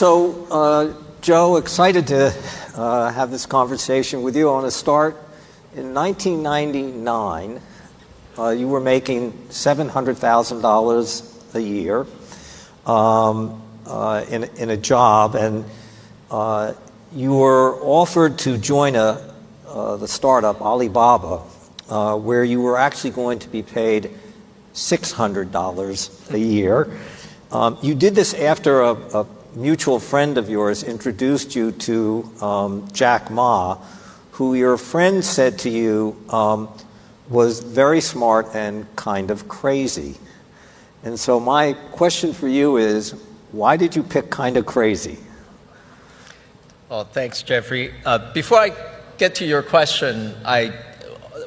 Joe, excited to have this conversation with you. I want to start. In 1999, you were making $700,000 a year in a job, and you were offered to join the startup Alibaba, where you were actually going to be paid $600 a year. You did this after a mutual friend of yours introduced you to Jack Ma, who your friend said to you was very smart and kind of crazy. And so my question for you is, why did you pick kind of crazy? Well, thanks, Jeffrey. Before I get to your question, I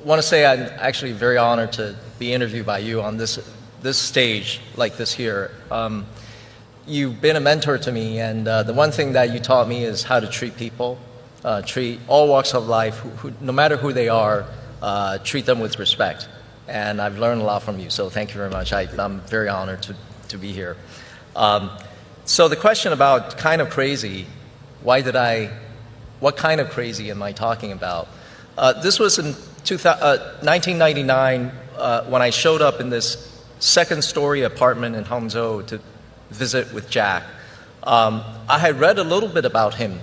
want to say I'm actually very honored to be interviewed by you on this stage like this here. You've been a mentor to me, and the one thing that you taught me is how to treat people, treat all walks of life, no matter who they are, treat them with respect. And I've learned a lot from you, so thank you very much. I'm very honored to be here. So the question about kind of crazy, what kind of crazy am I talking about? This was in 1999 when I showed up in this second-story apartment in Hangzhou to visit with Jack. I had read a little bit about him.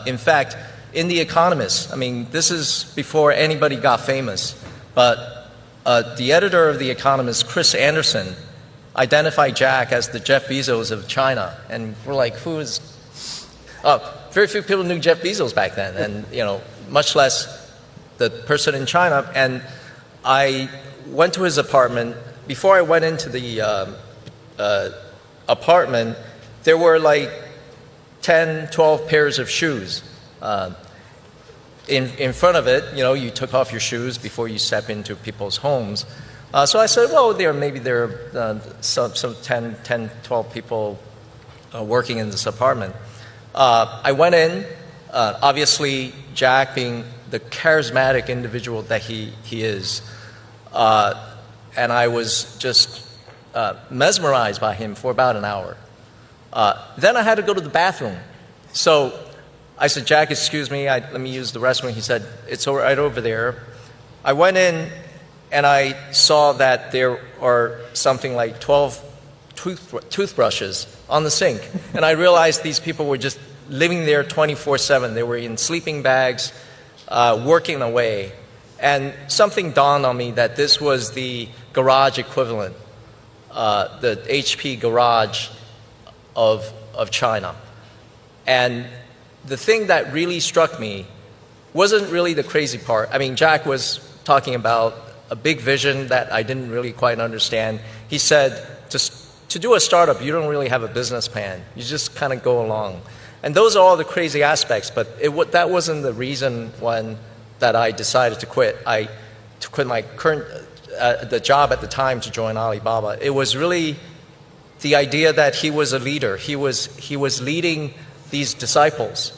In fact, in The Economist, I mean, this is before anybody got famous, but the editor of The Economist, Chris Anderson, identified Jack as the Jeff Bezos of China. And we're like, who is... very few people knew Jeff Bezos back then, and much less the person in China. And I went to his apartment. Before I went into the apartment, there were like 10, 12 pairs of shoes. In front of it, you took off your shoes before you step into people's homes. So I said, well, maybe there are some 10, 12 people working in this apartment. I went in, obviously Jack being the charismatic individual that he is, and I was just mesmerized by him for about an hour. Then I had to go to the bathroom. So I said, Jack, excuse me, let me use the restroom. He said, it's right over there. I went in and I saw that there are something like 12 toothbrushes on the sink. And I realized these people were just living there 24/7. They were in sleeping bags, working away. And something dawned on me that this was the garage equivalent, the HP garage of China. And the thing that really struck me wasn't really the crazy part. I mean, Jack was talking about a big vision that I didn't really quite understand. He said, to do a startup, you don't really have a business plan. You just kind of go along. And those are all the crazy aspects, but that wasn't the reason that I decided to quit. To quit my current the job at the time to join Alibaba. It was really the idea that he was a leader. He was leading these disciples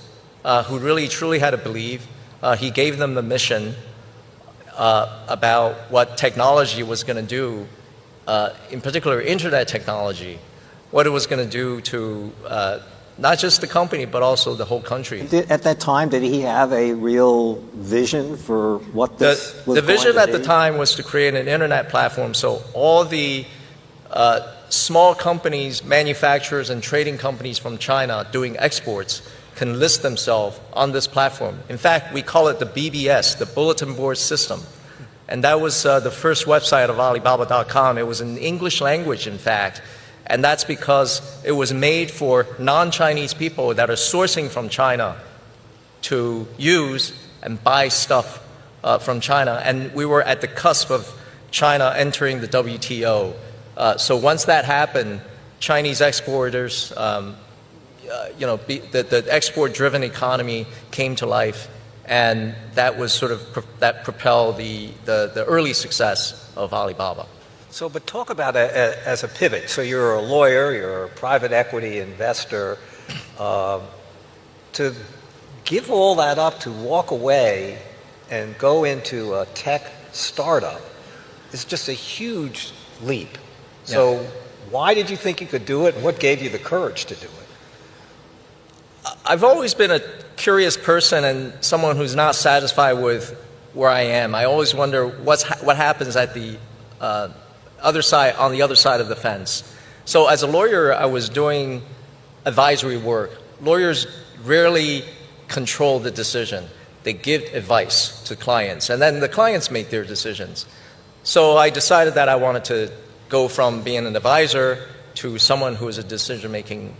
who really truly had to believe. He gave them the mission about what technology was going to do, in particular internet technology, what it was going to do to not just the company, but also the whole country. At that time, did he have a real vision for what this was going to be? The vision at the time was to create an internet platform so all the small companies, manufacturers, and trading companies from China doing exports can list themselves on this platform. In fact, we call it the BBS, the Bulletin Board System. And that was the first website of Alibaba.com. It was in English language, in fact. And that's because it was made for non-Chinese people that are sourcing from China to use and buy stuff from China. And we were at the cusp of China entering the WTO. So once that happened, Chinese exporters, the export-driven economy came to life. And that was sort of, that propelled the early success of Alibaba. So, but talk about it as a pivot. So you're a lawyer, you're a private equity investor. To give all that up, to walk away and go into a tech startup is just a huge leap. So why did you think you could do it, and what gave you the courage to do it? I've always been a curious person and someone who's not satisfied with where I am. I always wonder what happens at the other side, on the other side of the fence. So as a lawyer, I was doing advisory work. Lawyers rarely control the decision. They give advice to clients, and then the clients make their decisions. So I decided that I wanted to go from being an advisor to someone who is a decision-making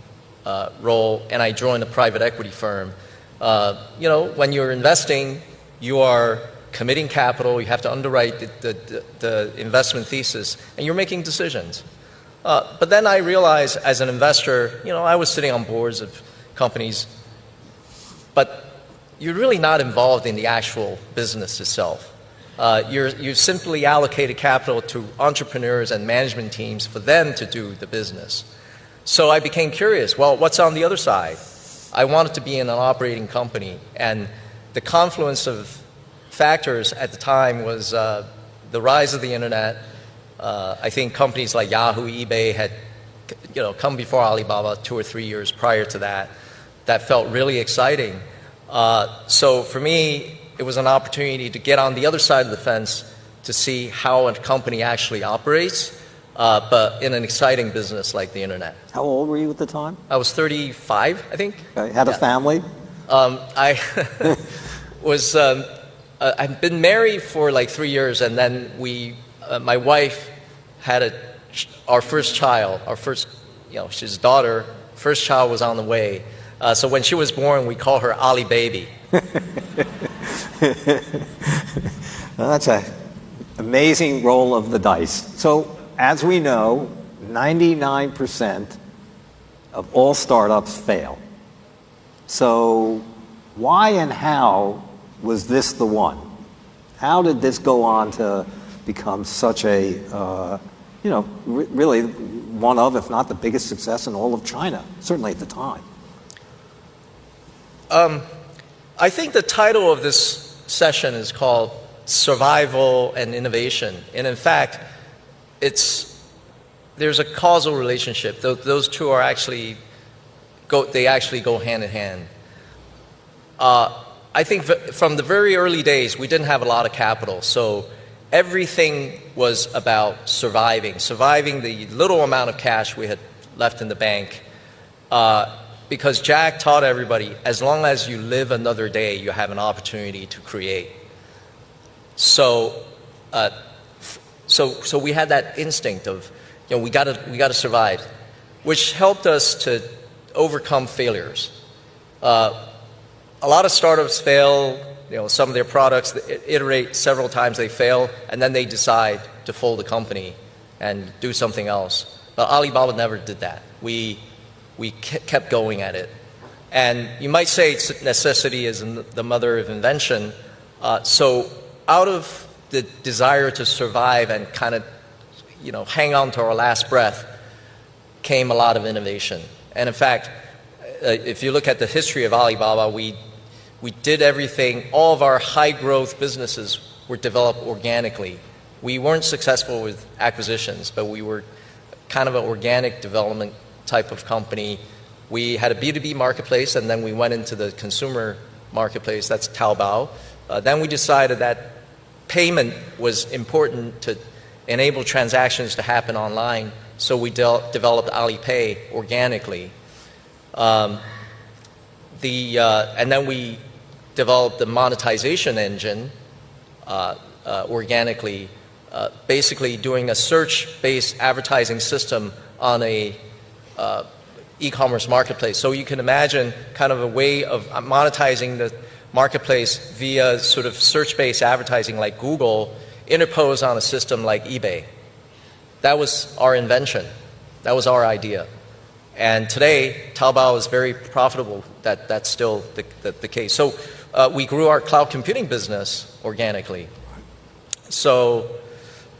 role, and I joined a private equity firm. When you're investing, you are committing capital, you have to underwrite the investment thesis, and you're making decisions. But then I realized as an investor, I was sitting on boards of companies, but you're really not involved in the actual business itself. You simply allocated capital to entrepreneurs and management teams for them to do the business. So I became curious, well, what's on the other side? I wanted to be in an operating company, and the confluence of factors at the time was the rise of the internet. I think companies like Yahoo, eBay had come before Alibaba 2 or 3 years prior to that. That felt really exciting. So for me, it was an opportunity to get on the other side of the fence to see how a company actually operates, but in an exciting business like the internet. How old were you at the time? I was 35, I think. Okay. Had a family? I was. I've been married for like 3 years, and then my wife had our first child. Our first, she's a daughter. First child was on the way. So when she was born, we call her Ali Baby. Well, that's an amazing roll of the dice. So as we know, 99% of all startups fail. So why and how was this the one? How did this go on to become such a, really one of, if not the biggest success in all of China, certainly at the time? I think the title of this session is called Survival and Innovation. And in fact, there's a causal relationship. Those two are actually go hand in hand. I think from the very early days, we didn't have a lot of capital. So everything was about surviving the little amount of cash we had left in the bank. Because Jack taught everybody, as long as you live another day, you have an opportunity to create. So we had that instinct of, we gotta survive, which helped us to overcome failures. A lot of startups fail. Some of their products iterate several times, they fail, and then they decide to fold the company and do something else. But Alibaba never did that. We kept going at it. And you might say necessity is the mother of invention. So out of the desire to survive and kind of, hang on to our last breath came a lot of innovation. And in fact, if you look at the history of Alibaba, we did everything. All of our high growth businesses were developed organically. We weren't successful with acquisitions, but we were kind of an organic development type of company. We had a B2B marketplace, and then we went into the consumer marketplace, that's Taobao. Then we decided that payment was important to enable transactions to happen online, so we developed Alipay organically. And then we developed the monetization engine organically, basically doing a search-based advertising system on a e-commerce marketplace. So you can imagine kind of a way of monetizing the marketplace via sort of search-based advertising like Google, interposed on a system like eBay. That was our invention. That was our idea. And today, Taobao is very profitable. That's still the case. So we grew our cloud computing business organically. So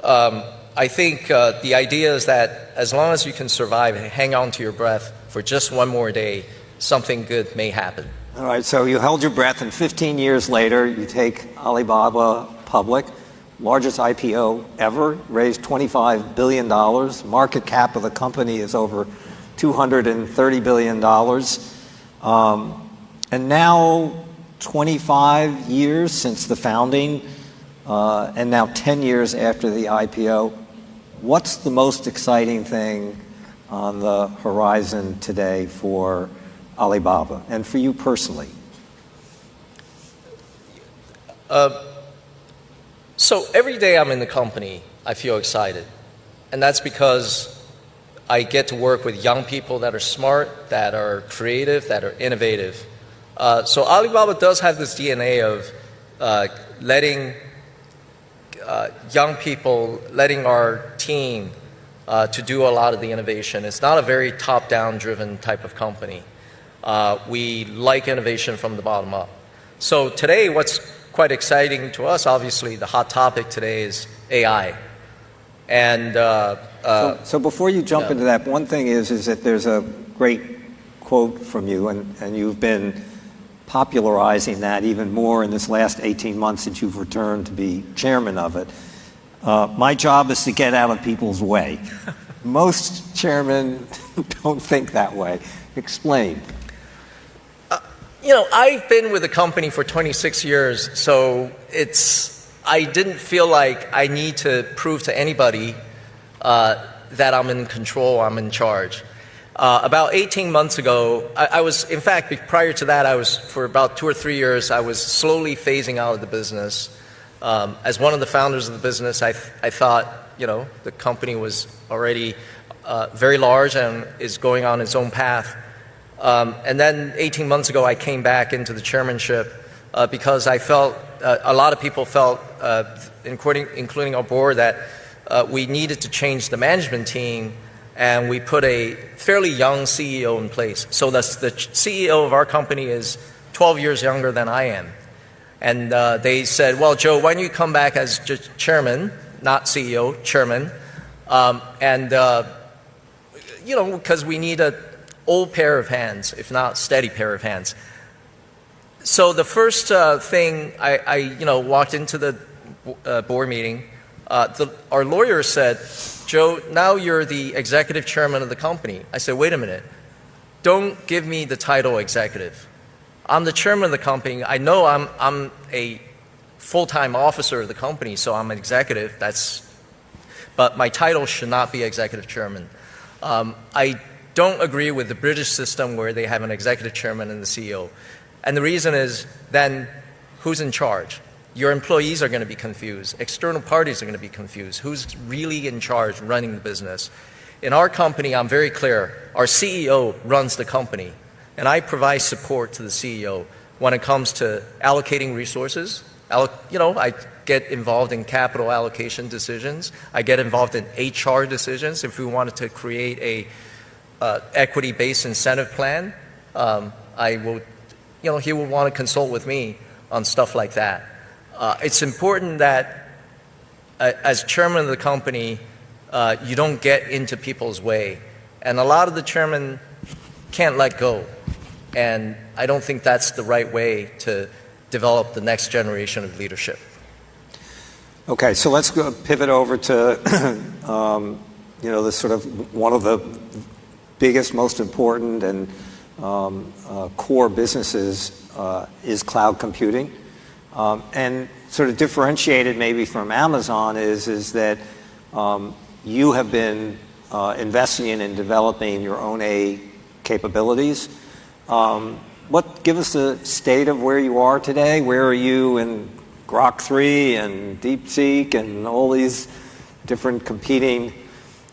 I think the idea is that as long as you can survive and hang on to your breath for just one more day, something good may happen. All right, so you held your breath, and 15 years later, you take Alibaba public, largest IPO ever, raised $25 billion. Market cap of the company is over $230 billion. And now, 25 years since the founding, and now 10 years after the IPO, what's the most exciting thing on the horizon today for Alibaba and for you personally? So every day I'm in the company, I feel excited. And that's because I get to work with young people that are smart, that are creative, that are innovative. So Alibaba does have this DNA of letting young people, letting our team to do a lot of the innovation. It's not a very top-down driven type of company. We like innovation from the bottom up. So today, what's quite exciting to us, obviously, the hot topic today is AI. And so before you jump into that, one thing is that there's a great quote from you, and you've been popularizing that even more in this last 18 months that you've returned to be chairman of it. My job is to get out of people's way. Most chairmen don't think that way. Explain. I've been with the company for 26 years, so I didn't feel like I need to prove to anybody that I'm in control, I'm in charge. About 18 months ago, I was, in fact, prior to that, for about 2 or 3 years, I was slowly phasing out of the business. As one of the founders of the business, I thought, the company was already very large and is going on its own path. And then 18 months ago, I came back into the chairmanship because I felt, a lot of people felt, including our board, that we needed to change the management team, and we put a fairly young CEO in place. So the CEO of our company is 12 years younger than I am. And they said, well, Joe, why don't you come back as just chairman, not CEO, chairman. Because we need an old pair of hands, if not steady pair of hands. So the first thing, I walked into the board meeting. Our lawyer said, Joe, now you're the executive chairman of the company. I said, wait a minute. Don't give me the title executive. I'm the chairman of the company. I know I'm a full-time officer of the company, so I'm an executive. But my title should not be executive chairman. I don't agree with the British system where they have an executive chairman and the CEO. And the reason is, then who's in charge? Your employees are going to be confused. External parties are going to be confused. Who's really in charge running the business? In our company, I'm very clear. Our CEO runs the company, and I provide support to the CEO when it comes to allocating resources. I get involved in capital allocation decisions. I get involved in HR decisions. If we wanted to create a equity-based incentive plan, I will, he will want to consult with me on stuff like that. It's important that as chairman of the company, you don't get into people's way. And a lot of the chairmen can't let go. And I don't think that's the right way to develop the next generation of leadership. Okay, so let's go pivot over to, the sort of one of the biggest, most important and core businesses is cloud computing. And sort of differentiated maybe from Amazon is that you have been investing in and developing your own AI capabilities. Give us a state of where you are today. Where are you in Grok 3 and DeepSeek and all these different competing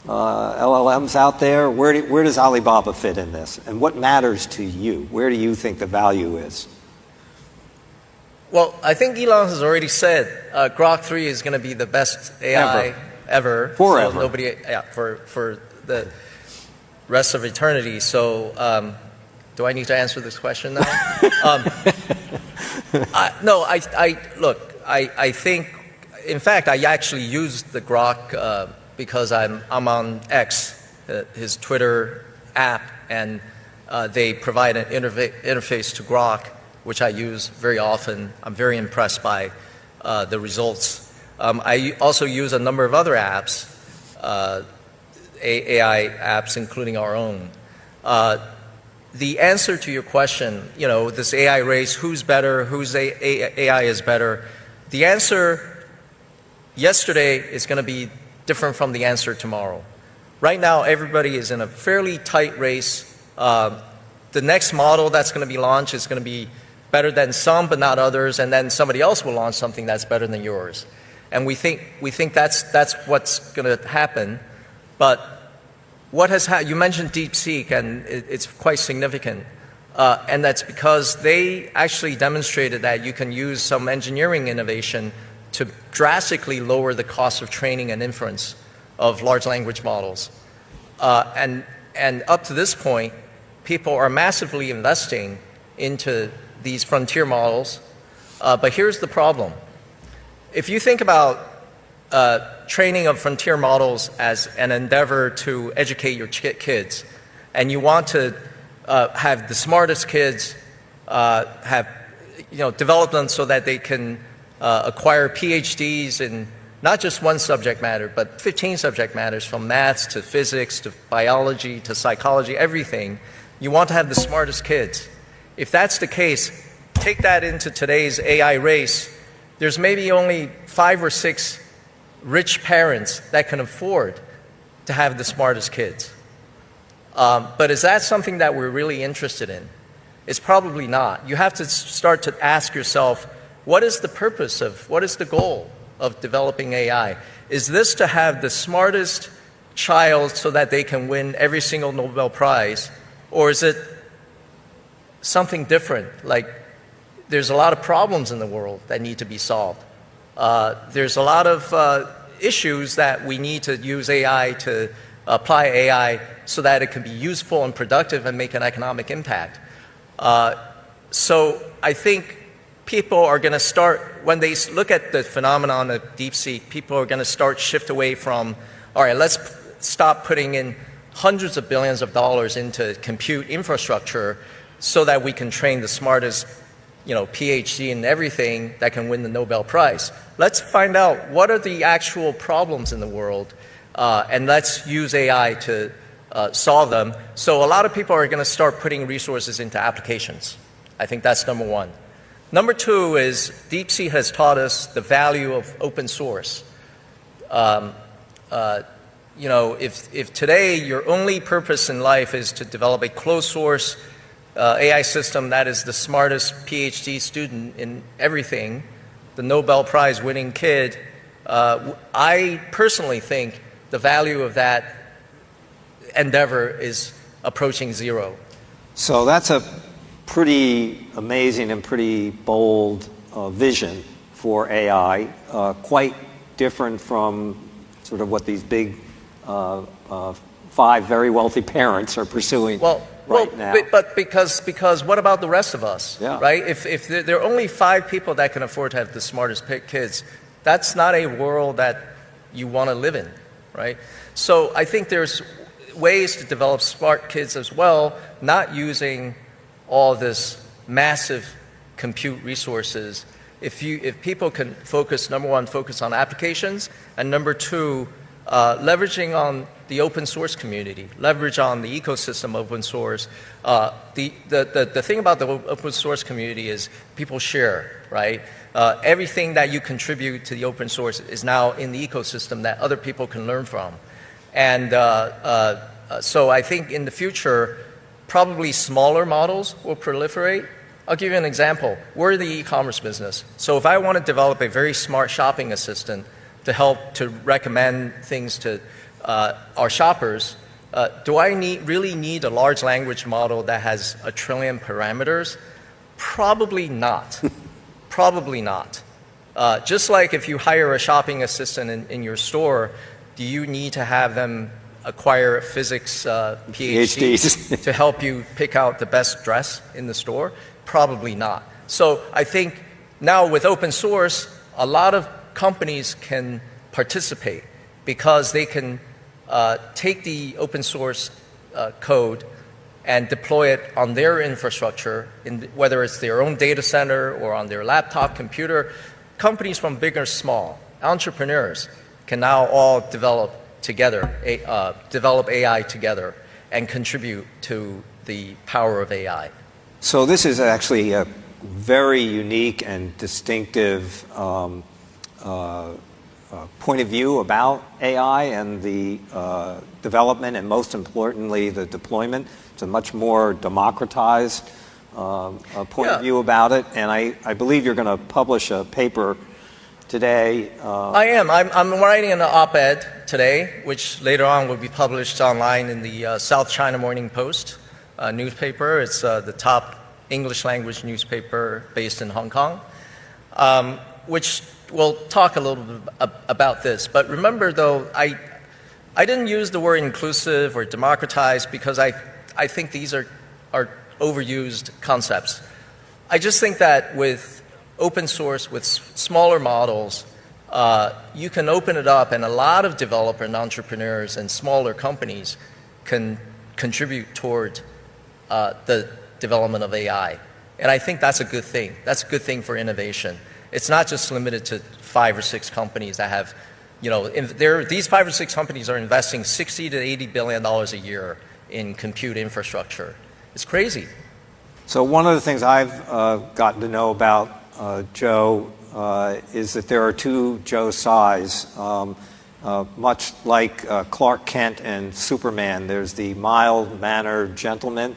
LLMs out there? Where does Alibaba fit in this? And what matters to you? Where do you think the value is? Well, I think Elon has already said Grok 3 is going to be the best AI ever. Forever. So nobody, for the rest of eternity. So do I need to answer this question now? I think, in fact, I actually used the Grok because I'm on X, his Twitter app, and they provide an interface to Grok, which I use very often. I'm very impressed by the results. I also use a number of other apps, AI apps, including our own. the answer to your question, this AI race, who's better, whose AI is better, the answer yesterday is going to be different from the answer tomorrow. Right now, everybody is in a fairly tight race. The next model that's going to be launched is going to be better than some, but not others, and then somebody else will launch something that's better than yours. And we think that's what's going to happen. But what has you mentioned DeepSeek, and it's quite significant. And that's because they actually demonstrated that you can use some engineering innovation to drastically lower the cost of training and inference of large language models. And up to this point, people are massively investing into these frontier models. But here's the problem. If you think about training of frontier models as an endeavor to educate your kids, and you want to have the smartest kids develop them so that they can acquire PhDs in not just one subject matter, but 15 subject matters, from maths to physics to biology to psychology, everything. You want to have the smartest kids. If that's the case, take that into today's AI race. There's maybe only 5 or 6 rich parents that can afford to have the smartest kids. But is that something that we're really interested in? It's probably not. You have to start to ask yourself, what is the purpose of, what is the goal of developing AI? Is this to have the smartest child so that they can win every single Nobel Prize? Or is it something different? Like, there's a lot of problems in the world that need to be solved. There's a lot of issues that we need to use AI to apply AI so that it can be useful and productive and make an economic impact. So I think people are going to start, when they look at the phenomenon of DeepSeek, people are going to start shift away from, all right, let's stop putting in hundreds of billions of dollars into compute infrastructure so that we can train the smartest, PhD in everything that can win the Nobel Prize. Let's find out what are the actual problems in the world, and let's use AI to solve them. So a lot of people are going to start putting resources into applications. I think that's number one. Number two is DeepSeek has taught us the value of open source. If today your only purpose in life is to develop a closed source AI system that is the smartest PhD student in everything, the Nobel Prize winning kid, I personally think the value of that endeavor is approaching zero. So that's a pretty amazing and pretty bold vision for AI, quite different from sort of what these big 5 very wealthy parents are pursuing right now. But because what about the rest of us, right? If there are only 5 people that can afford to have the smartest kids, that's not a world that you want to live in, right? So I think there's ways to develop smart kids as well, not using all this massive compute resources. If people can focus, number one, focus on applications, and number two, leveraging on the open source community, leverage on the ecosystem of open source. The thing about the open source community is people share, right? Everything that you contribute to the open source is now in the ecosystem that other people can learn from. And so I think in the future, probably smaller models will proliferate. I'll give you an example. We're the e-commerce business. So if I want to develop a very smart shopping assistant to help to recommend things to our shoppers, do I really need a large language model that has 1 trillion parameters? Probably not. Probably not. Just like if you hire a shopping assistant in your store, do you need to have them acquire a physics PhD to help you pick out the best dress in the store? Probably not. So I think now with open source, a lot of companies can participate because they can take the open source code and deploy it on their infrastructure, whether it's their own data center or on their laptop computer. Companies from big or small, entrepreneurs, can now all develop together, develop AI together and contribute to the power of AI. So this is actually a very unique and distinctive point of view about AI and the development and, most importantly, the deployment. It's a much more democratized point of view about it. And I believe you're going to publish a paper today. I am. I'm writing an op-ed today, which later on will be published online in the South China Morning Post newspaper. It's the top English language newspaper based in Hong Kong, which will talk a little bit about this. But remember, though, I didn't use the word inclusive or democratized because I think these are overused concepts. I just think that with open source, with smaller models, you can open it up, and a lot of developer and entrepreneurs and smaller companies can contribute toward the development of AI. And I think that's a good thing. That's a good thing for innovation. It's not just limited to 5 or 6 companies that have, these 5 or 6 companies are investing $60 to $80 billion a year in compute infrastructure. It's crazy. So one of the things I've gotten to know about Joe is that there are 2 Joe Tsais, much like Clark Kent and Superman. There's the mild-mannered gentleman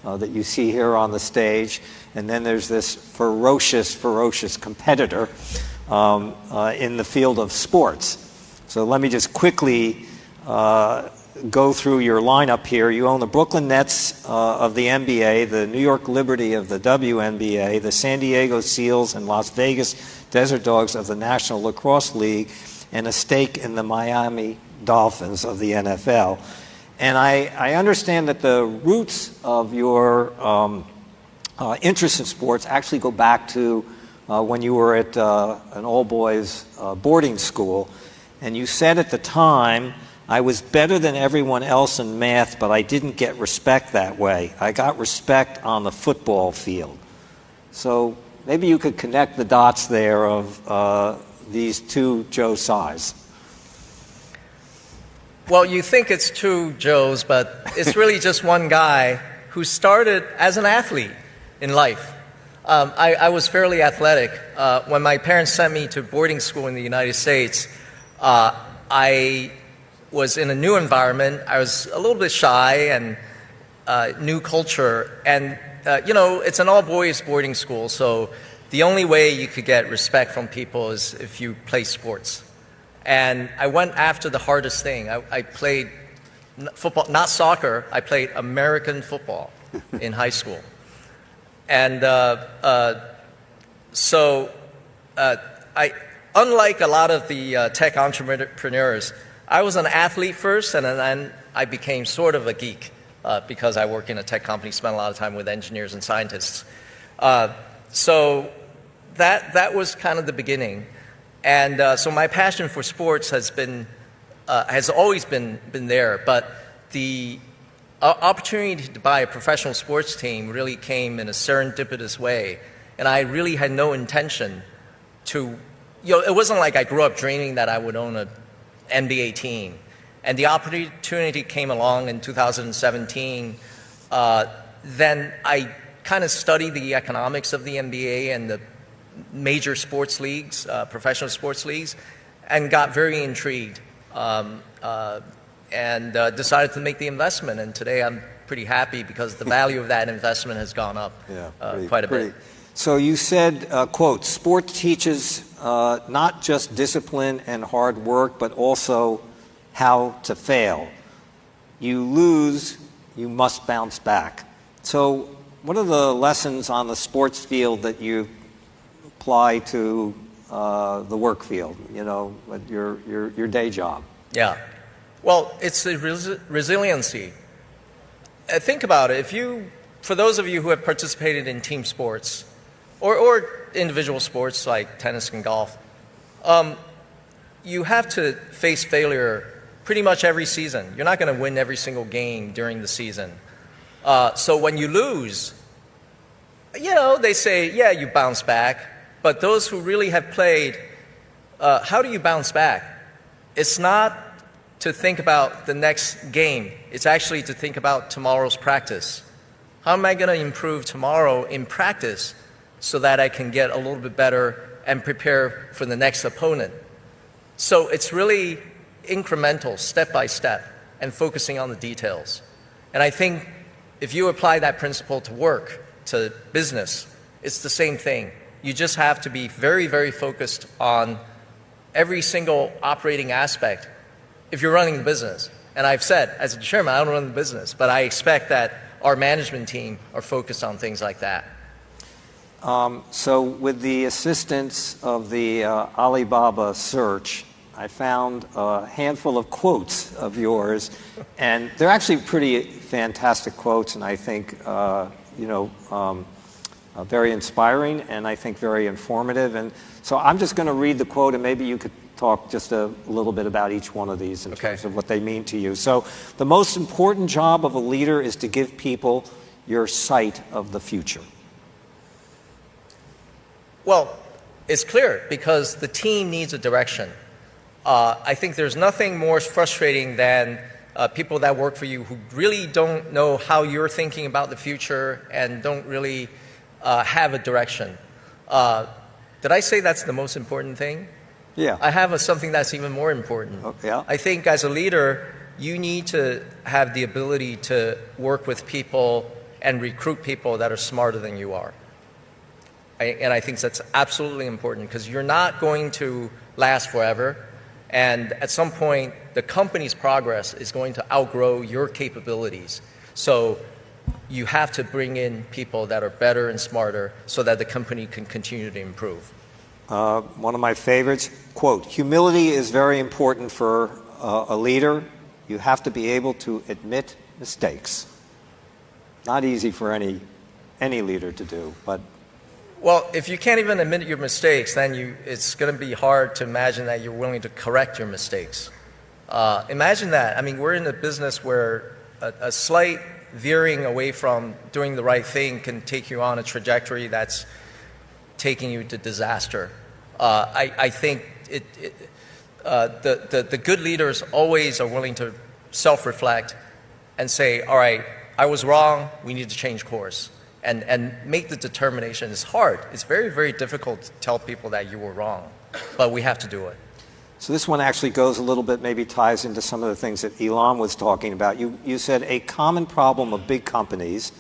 that you see here on the stage, and then there's this ferocious competitor in the field of sports. So let me just quickly go through your lineup here. You own the Brooklyn Nets of the NBA, the New York Liberty of the WNBA, the San Diego Seals and Las Vegas Desert Dogs of the National Lacrosse League, and a stake in the Miami Dolphins of the NFL. And I understand that the roots of your interest in sports actually go back to when you were at an all-boys boarding school. And you said at the time, I was better than everyone else in math, but I didn't get respect that way. I got respect on the football field. So maybe you could connect the dots there of these 2 Joe Tsais. Well, you think it's 2 Joes, but it's really just one guy who started as an athlete in life. I was fairly athletic. When my parents sent me to boarding school in the United States, I was in a new environment. I was a little bit shy and new culture. And, it's an all-boys boarding school, so the only way you could get respect from people is if you play sports. And I went after the hardest thing. I played football, not soccer. I played American football in high school. And unlike a lot of the tech entrepreneurs, I was an athlete first, and then I became sort of a geek because I work in a tech company, spent a lot of time with engineers and scientists. So that was kind of the beginning. And so my passion for sports has always been there, but the opportunity to buy a professional sports team really came in a serendipitous way. And I really had no intention to, it wasn't like I grew up dreaming that I would own an NBA team. And the opportunity came along in 2017. Then I kind of studied the economics of the NBA and the major sports leagues, professional sports leagues, and got very intrigued and decided to make the investment. And today I'm pretty happy because the value of that investment has gone up quite a bit. So you said, quote, sports teaches not just discipline and hard work, but also how to fail. You lose, you must bounce back. So what are the lessons on the sports field that you apply to the work field, your day job? Yeah. Well, it's the resiliency. Think about it. For those of you who have participated in team sports or individual sports like tennis and golf, you have to face failure pretty much every season. You're not going to win every single game during the season. So when you lose, they say, yeah, you bounce back. But those who really have played, how do you bounce back? It's not to think about the next game. It's actually to think about tomorrow's practice. How am I going to improve tomorrow in practice so that I can get a little bit better and prepare for the next opponent? So it's really incremental, step by step, and focusing on the details. And I think if you apply that principle to work, to business, it's the same thing. You just have to be very, very focused on every single operating aspect if you're running the business. And I've said, as a chairman, I don't run the business, but I expect that our management team are focused on things like that. So with the assistance of the Alibaba search, I found a handful of quotes of yours, and they're actually pretty fantastic quotes, and I think, very inspiring, and I think very informative. And so I'm just going to read the quote, and maybe you could talk just a little bit about each one of these in terms of what they mean to you. So the most important job of a leader is to give people your sight of the future. Well, it's clear because the team needs a direction. I think there's nothing more frustrating than people that work for you who really don't know how you're thinking about the future and don't really have a direction. Did I say that's the most important thing? Yeah. I have something that's even more important. Oh, yeah. I think as a leader, you need to have the ability to work with people and recruit people that are smarter than you are. And I think that's absolutely important because you're not going to last forever. And at some point, the company's progress is going to outgrow your capabilities. So you have to bring in people that are better and smarter so that the company can continue to improve. One of my favorites, quote, humility is very important for a leader. You have to be able to admit mistakes. Not easy for any leader to do, but... Well, if you can't even admit your mistakes, then it's going to be hard to imagine that you're willing to correct your mistakes. Imagine that. I mean, we're in a business where a slight veering away from doing the right thing can take you on a trajectory that's taking you to disaster. I think the good leaders always are willing to self-reflect and say, all right, I was wrong, we need to change course. And make the determination. It's hard. It's very, very difficult to tell people that you were wrong, but we have to do it. So this one actually goes a little bit, maybe ties into some of the things that Elon was talking about. You said a common problem of big companies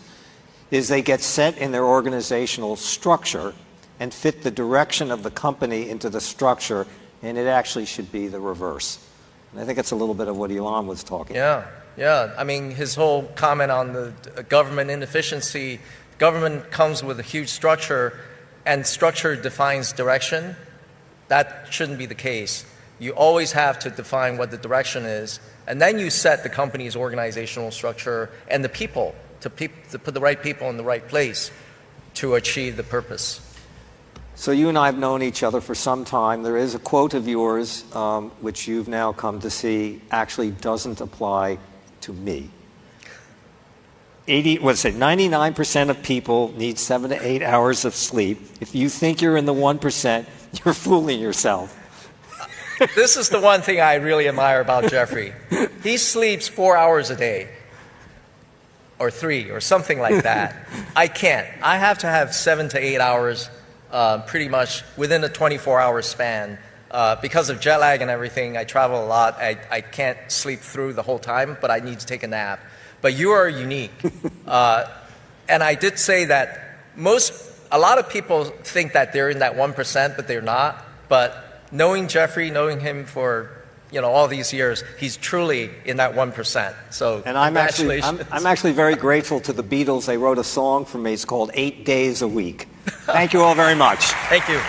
is they get set in their organizational structure and fit the direction of the company into the structure, and it actually should be the reverse. And I think it's a little bit of what Elon was talking about. Yeah. I mean, his whole comment on the government inefficiency, government comes with a huge structure, and structure defines direction. That shouldn't be the case. You always have to define what the direction is, and then you set the company's organizational structure and the people to put the right people in the right place to achieve the purpose. So you and I have known each other for some time. There is a quote of yours, which you've now come to see actually doesn't apply to me. 99% of people need 7 to 8 hours of sleep. If you think you're in the 1%, you're fooling yourself. This is the one thing I really admire about Jeffrey. He sleeps 4 hours a day, or 3, or something like that. I can't. I have to have 7 to 8 hours pretty much within a 24-hour span. Because of jet lag and everything, I travel a lot. I can't sleep through the whole time, but I need to take a nap. But you are unique. And I did say that a lot of people think that they're in that 1%, but they're not. But knowing Jeffrey, knowing him for all these years, he's truly in that 1%. So and I'm congratulations. I'm actually very grateful to the Beatles. They wrote a song for me. It's called 8 Days a Week. Thank you all very much. Thank you.